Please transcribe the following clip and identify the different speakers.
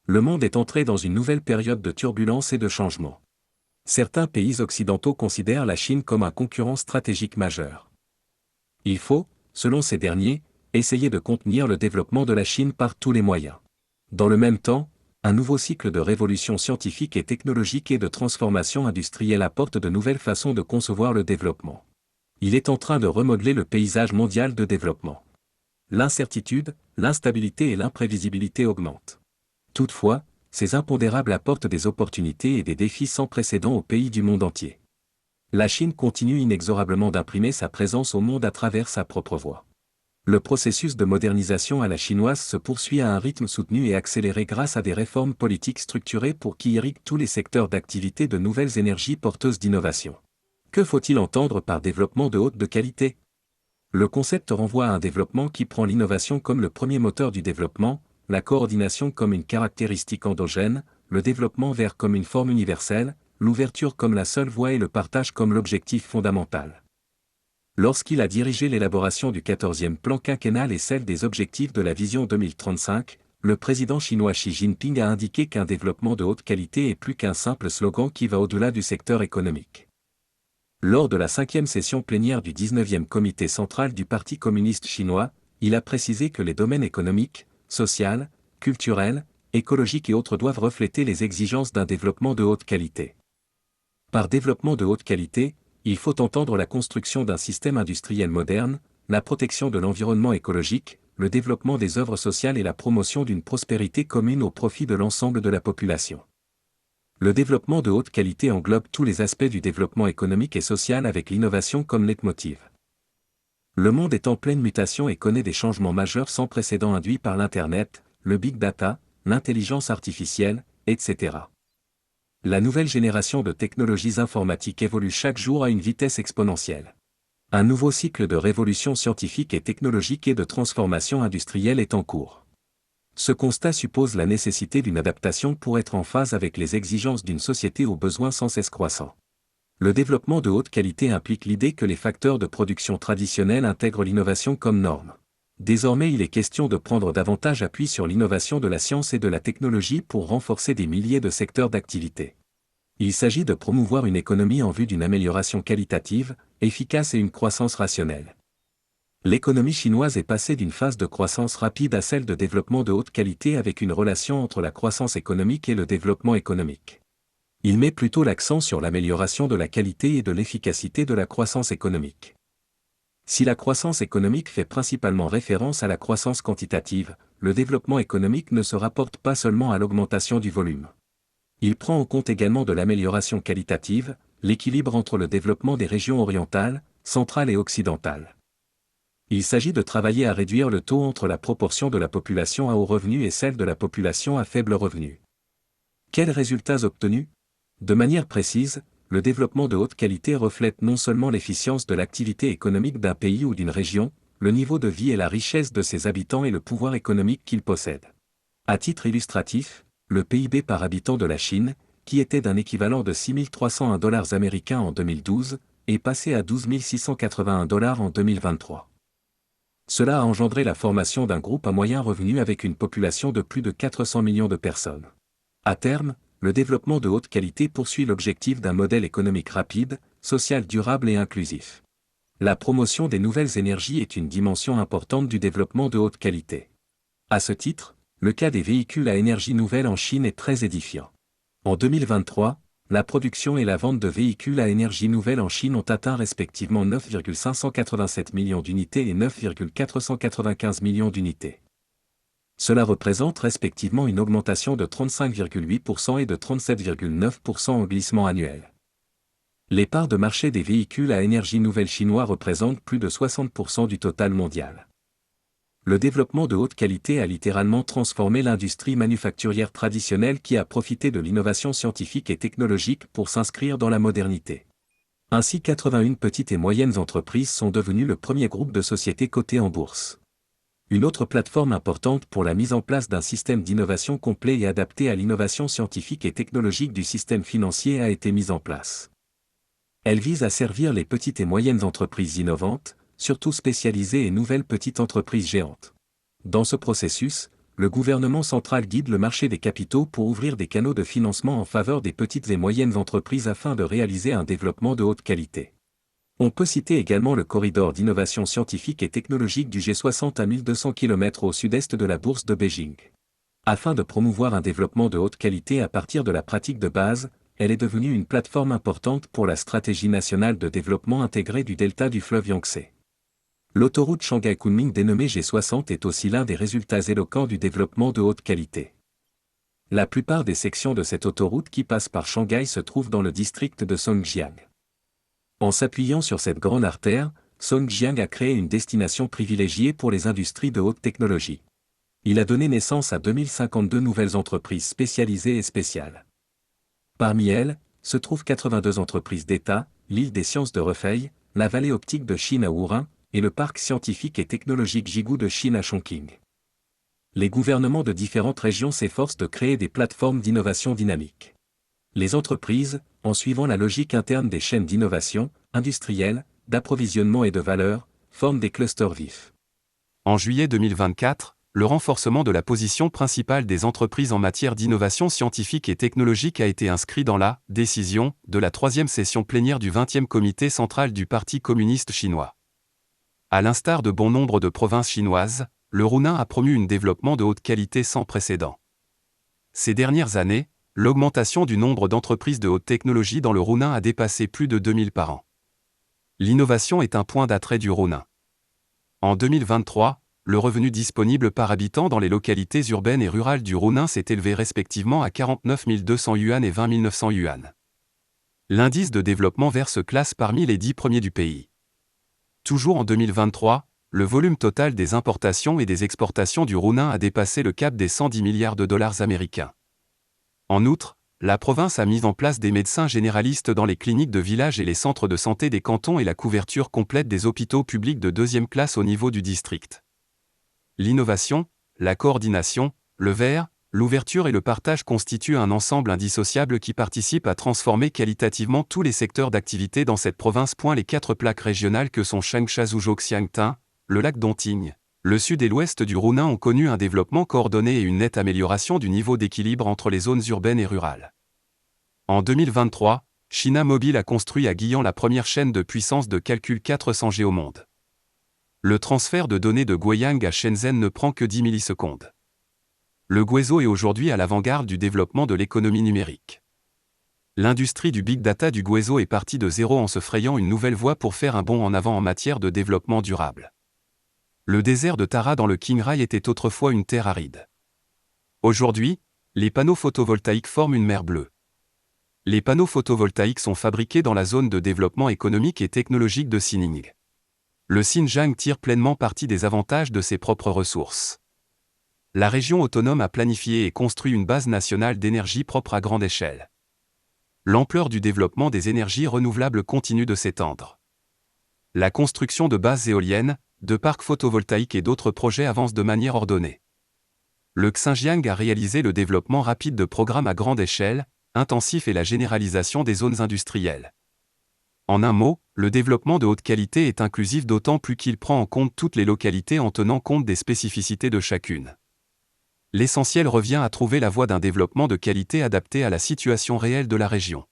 Speaker 1: Le monde est entré dans une nouvelle période de turbulence et de changement. Certains pays occidentaux considèrent la Chine comme un concurrent stratégique majeur. Il faut, selon ces derniers, essayer de contenir le développement de la Chine par tous les moyens. Dans le même temps, un nouveau cycle de révolution scientifique et technologique et de transformation industrielle apporte de nouvelles façons de concevoir le développement. Il est en train de remodeler le paysage mondial de développement. L'incertitude, l'instabilité et l'imprévisibilité augmentent. Toutefois, ces impondérables apportent des opportunités et des défis sans précédent aux pays du monde entier. La Chine continue inexorablement d'imprimer sa présence au monde à travers sa propre voie. Le processus de modernisation à la chinoise se poursuit à un rythme soutenu et accéléré grâce à des réformes politiques structurées pour qui irriguent tous les secteurs d'activité de nouvelles énergies porteuses d'innovation. Que faut-il entendre par développement de haute qualité ? Le concept renvoie à un développement qui prend l'innovation comme le premier moteur du développement, la coordination comme une caractéristique endogène, le développement vert comme une forme universelle, l'ouverture comme la seule voie et le partage comme l'objectif fondamental. Lorsqu'il a dirigé l'élaboration du 14e plan quinquennal et celle des objectifs de la vision 2035, le président chinois Xi Jinping a indiqué qu'un développement de haute qualité est plus qu'un simple slogan qui va au-delà du secteur économique. Lors de la 5e session plénière du 19e comité central du Parti communiste chinois, il a précisé que les domaines économiques, social, culturel, écologique et autres doivent refléter les exigences d'un développement de haute qualité. Par développement de haute qualité, il faut entendre la construction d'un système industriel moderne, la protection de l'environnement écologique, le développement des œuvres sociales et la promotion d'une prospérité commune au profit de l'ensemble de la population. Le développement de haute qualité englobe tous les aspects du développement économique et social avec l'innovation comme leitmotiv. Le monde est en pleine mutation et connaît des changements majeurs sans précédent induits par l'Internet, le big data, l'intelligence artificielle, etc. La nouvelle génération de technologies informatiques évolue chaque jour à une vitesse exponentielle. Un nouveau cycle de révolution scientifique et technologique et de transformation industrielle est en cours. Ce constat suppose la nécessité d'une adaptation pour être en phase avec les exigences d'une société aux besoins sans cesse croissants. Le développement de haute qualité implique l'idée que les facteurs de production traditionnels intègrent l'innovation comme norme. Désormais, il est question de prendre davantage appui sur l'innovation de la science et de la technologie pour renforcer des milliers de secteurs d'activité. Il s'agit de promouvoir une économie en vue d'une amélioration qualitative, efficace et une croissance rationnelle. L'économie chinoise est passée d'une phase de croissance rapide à celle de développement de haute qualité avec une relation entre la croissance économique et le développement économique. Il met plutôt l'accent sur l'amélioration de la qualité et de l'efficacité de la croissance économique. Si la croissance économique fait principalement référence à la croissance quantitative, le développement économique ne se rapporte pas seulement à l'augmentation du volume. Il prend en compte également de l'amélioration qualitative, l'équilibre entre le développement des régions orientales, centrales et occidentales. Il s'agit de travailler à réduire le taux entre la proportion de la population à haut revenu et celle de la population à faible revenu. Quels résultats obtenus ? De manière précise, le développement de haute qualité reflète non seulement l'efficience de l'activité économique d'un pays ou d'une région, le niveau de vie et la richesse de ses habitants et le pouvoir économique qu'ils possèdent. À titre illustratif, le PIB par habitant de la Chine, qui était d'un équivalent de 6 301 $ américains en 2012, est passé à 12 681 $ en 2023. Cela a engendré la formation d'un groupe à moyen revenu avec une population de plus de 400 millions de personnes. À terme, le développement de haute qualité poursuit l'objectif d'un modèle économique rapide, social durable et inclusif. La promotion des nouvelles énergies est une dimension importante du développement de haute qualité. À ce titre, le cas des véhicules à énergie nouvelle en Chine est très édifiant. En 2023, la production et la vente de véhicules à énergie nouvelle en Chine ont atteint respectivement 9,587 millions d'unités et 9,495 millions d'unités. Cela représente respectivement une augmentation de 35,8% et de 37,9% en glissement annuel. Les parts de marché des véhicules à énergie nouvelle chinois représentent plus de 60% du total mondial. Le développement de haute qualité a littéralement transformé l'industrie manufacturière traditionnelle qui a profité de l'innovation scientifique et technologique pour s'inscrire dans la modernité. Ainsi, 81 petites et moyennes entreprises sont devenues le premier groupe de sociétés cotées en bourse. Une autre plateforme importante pour la mise en place d'un système d'innovation complet et adapté à l'innovation scientifique et technologique du système financier a été mise en place. Elle vise à servir les petites et moyennes entreprises innovantes, surtout spécialisées et nouvelles petites entreprises géantes. Dans ce processus, le gouvernement central guide le marché des capitaux pour ouvrir des canaux de financement en faveur des petites et moyennes entreprises afin de réaliser un développement de haute qualité. On peut citer également le corridor d'innovation scientifique et technologique du G60 à 1200 km au sud-est de la bourse de Beijing. Afin de promouvoir un développement de haute qualité à partir de la pratique de base, elle est devenue une plateforme importante pour la stratégie nationale de développement intégré du delta du fleuve Yangtze. L'autoroute Shanghai-Kunming dénommée G60 est aussi l'un des résultats éloquents du développement de haute qualité. La plupart des sections de cette autoroute qui passe par Shanghai se trouvent dans le district de Songjiang. En s'appuyant sur cette grande artère, Songjiang a créé une destination privilégiée pour les industries de haute technologie. Il a donné naissance à 2052 nouvelles entreprises spécialisées et spéciales. Parmi elles, se trouvent 82 entreprises d'État, l'île des sciences de Refei, la vallée optique de Chine à Wuhan, et le parc scientifique et technologique Jigu de Chine à Chongqing. Les gouvernements de différentes régions s'efforcent de créer des plateformes d'innovation dynamiques. Les entreprises, en suivant la logique interne des chaînes d'innovation, industrielles, d'approvisionnement et de valeur, forment des clusters vifs.
Speaker 2: En juillet 2024, le renforcement de la position principale des entreprises en matière d'innovation scientifique et technologique a été inscrit dans la décision de la 3e session plénière du 20e comité central du Parti communiste chinois. À l'instar de bon nombre de provinces chinoises, le Hunan a promu un développement de haute qualité sans précédent. Ces dernières années, l'augmentation du nombre d'entreprises de haute technologie dans le Hunan a dépassé plus de 2000 par an. L'innovation est un point d'attrait du Hunan. En 2023, le revenu disponible par habitant dans les localités urbaines et rurales du Hunan s'est élevé respectivement à 49 200 yuan et 20 900 yuan. L'indice de développement vert se classe parmi les 10 premiers du pays. Toujours en 2023, le volume total des importations et des exportations du Hunan a dépassé le cap des 110 milliards de dollars américains. En outre, la province a mis en place des médecins généralistes dans les cliniques de village et les centres de santé des cantons et la couverture complète des hôpitaux publics de 2e classe au niveau du district. L'innovation, la coordination, le vert, l'ouverture et le partage constituent un ensemble indissociable qui participe à transformer qualitativement tous les secteurs d'activité dans cette province. Les 4 plaques régionales que sont Changsha, Zhuzhou, Xiangtan, le lac Dongting, le sud et l'ouest du Hunan ont connu un développement coordonné et une nette amélioration du niveau d'équilibre entre les zones urbaines et rurales. En 2023, China Mobile a construit à Guiyang la première chaîne de puissance de calcul 400G au monde. Le transfert de données de Guiyang à Shenzhen ne prend que 10 millisecondes. Le Guizhou est aujourd'hui à l'avant-garde du développement de l'économie numérique. L'industrie du big data du Guizhou est partie de zéro en se frayant une nouvelle voie pour faire un bond en avant en matière de développement durable. Le désert de Tara dans le Qinghai était autrefois une terre aride. Aujourd'hui, les panneaux photovoltaïques forment une mer bleue. Les panneaux photovoltaïques sont fabriqués dans la zone de développement économique et technologique de Xining. Le Xinjiang tire pleinement parti des avantages de ses propres ressources. La région autonome a planifié et construit une base nationale d'énergie propre à grande échelle. L'ampleur du développement des énergies renouvelables continue de s'étendre. La construction de bases éoliennes, de parcs photovoltaïques et d'autres projets avancent de manière ordonnée. Le Xinjiang a réalisé le développement rapide de programmes à grande échelle, intensif et la généralisation des zones industrielles. En un mot, le développement de haute qualité est inclusif d'autant plus qu'il prend en compte toutes les localités en tenant compte des spécificités de chacune. L'essentiel revient à trouver la voie d'un développement de qualité adapté à la situation réelle de la région.